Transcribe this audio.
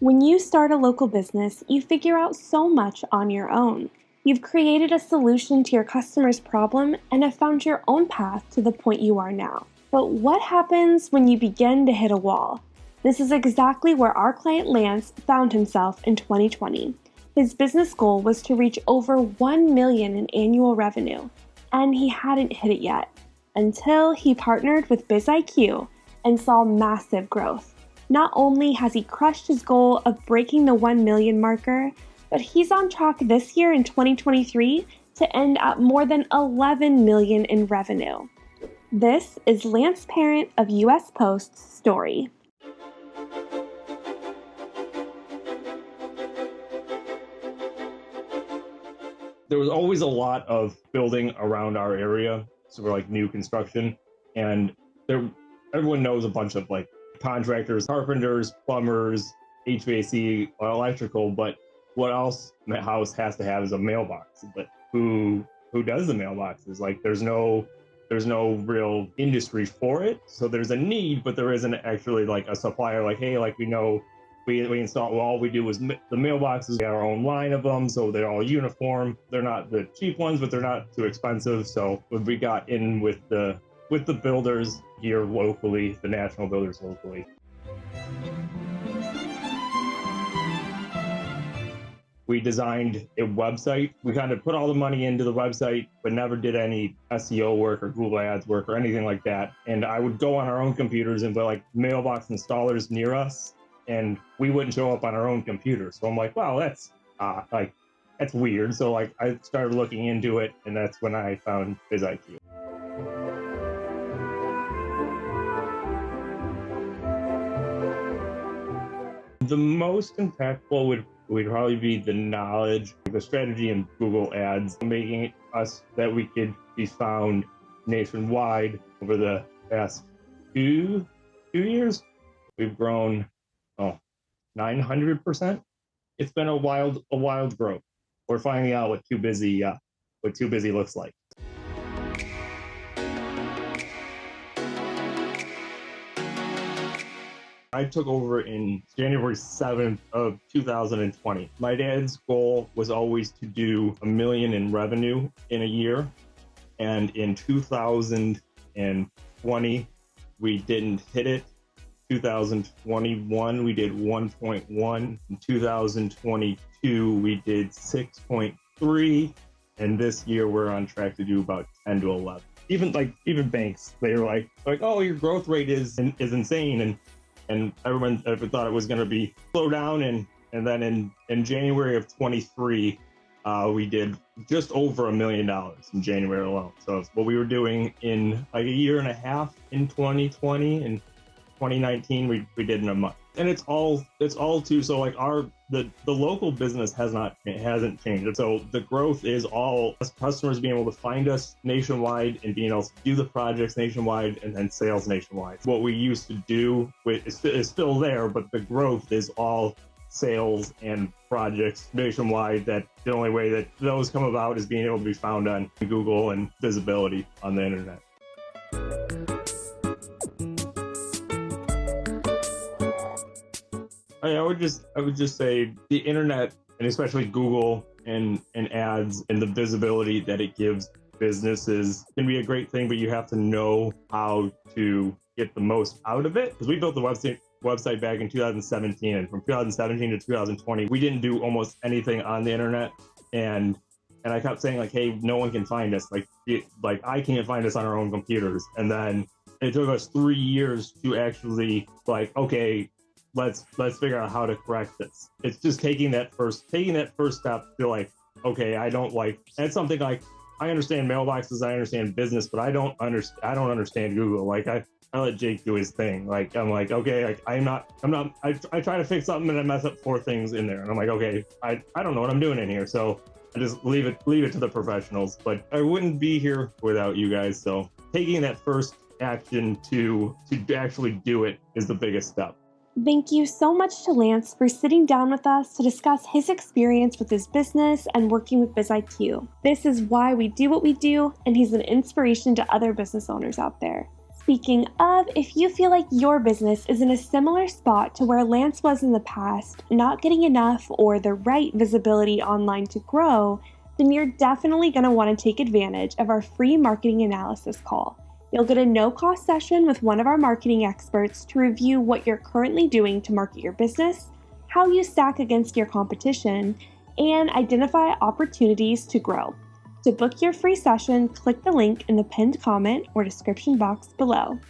When you start a local business, you figure out so much on your own. You've created a solution to your customer's problem and have found your own path to the point you are now. But what happens when you begin to hit a wall? This is exactly where our client Lance found himself in 2020. His business goal was to reach over $1 million in annual revenue, and he hadn't hit it yet until he partnered with BizIQ and saw massive growth. Not only has he crushed his goal of breaking the 1 million marker, but he's on track this year in 2023 to end at more than 11 million in revenue. This is Lance Parent of US Post's story. There was always a lot of building around our area, so we're like new construction, and everyone knows a bunch of like contractors, carpenters, plumbers, HVAC, electrical, but what else the house has to have is a mailbox. But who does the mailboxes? Like there's no real industry for it. So there's a need, but there isn't actually like a supplier like, hey, like we know we install, well, all we do is the mailboxes. We have our own line of them, so they're all uniform. They're not the cheap ones, but they're not too expensive. So when we got in with the builders here locally, the national builders locally, we designed a website. We kind of put all the money into the website, but never did any SEO work or Google Ads work or anything like that. And I would go on our own computers and put like mailbox installers near us, and we wouldn't show up on our own computer. So I'm like, wow, that's weird. So like I started looking into it, and that's when I found BizIQ. The most impactful would probably be the knowledge, the strategy in Google Ads, making it us that we could be found nationwide. Over the past two years, we've grown 900%. It's been a wild growth. We're finding out what too busy looks like. I took over in January 7th of 2020. My dad's goal was always to do $1 million in revenue in a year. And in 2020, we didn't hit it. 2021, we did 1.1. In 2022, we did 6.3. And this year, we're on track to do about 10 to 11. Even banks, they were like, oh, your growth rate is insane. And everyone thought it was going to be slow down. And then in January of 23, we did just over $1 million in January alone. So it's what we were doing in like a year and a half in 2020. And 2019, we did in a month. And it's all too, so like the local business hasn't changed. So the growth is all customers being able to find us nationwide and being able to do the projects nationwide and then sales nationwide. What we used to do is still there, but the growth is all sales and projects nationwide. That the only way that those come about is being able to be found on Google and visibility on the internet. I would just say the internet, and especially Google and ads and the visibility that it gives businesses can be a great thing, but you have to know how to get the most out of it. Because we built the website back in 2017, and from 2017 to 2020, we didn't do almost anything on the internet. And I kept saying like, hey, no one can find us. Like I can't find us on our own computers. And then it took us 3 years to actually like, okay, let's figure out how to correct this. It's just taking that first step to like, okay, that's something like, I understand mailboxes, I understand business, but I don't understand Google. Like I let Jake do his thing. Like I'm like, okay, like I try to fix something and I mess up 4 things in there. And I'm like, okay, I don't know what I'm doing in here. So I just leave it to the professionals. But I wouldn't be here without you guys. So taking that first action to actually do it is the biggest step. Thank you so much to Lance for sitting down with us to discuss his experience with his business and working with BizIQ. This is why we do what we do, and he's an inspiration to other business owners out there. Speaking of, if you feel like your business is in a similar spot to where Lance was in the past, not getting enough or the right visibility online to grow, then you're definitely going to want to take advantage of our free marketing analysis call. You'll get a no-cost session with one of our marketing experts to review what you're currently doing to market your business, how you stack against your competition, and identify opportunities to grow. To book your free session, click the link in the pinned comment or description box below.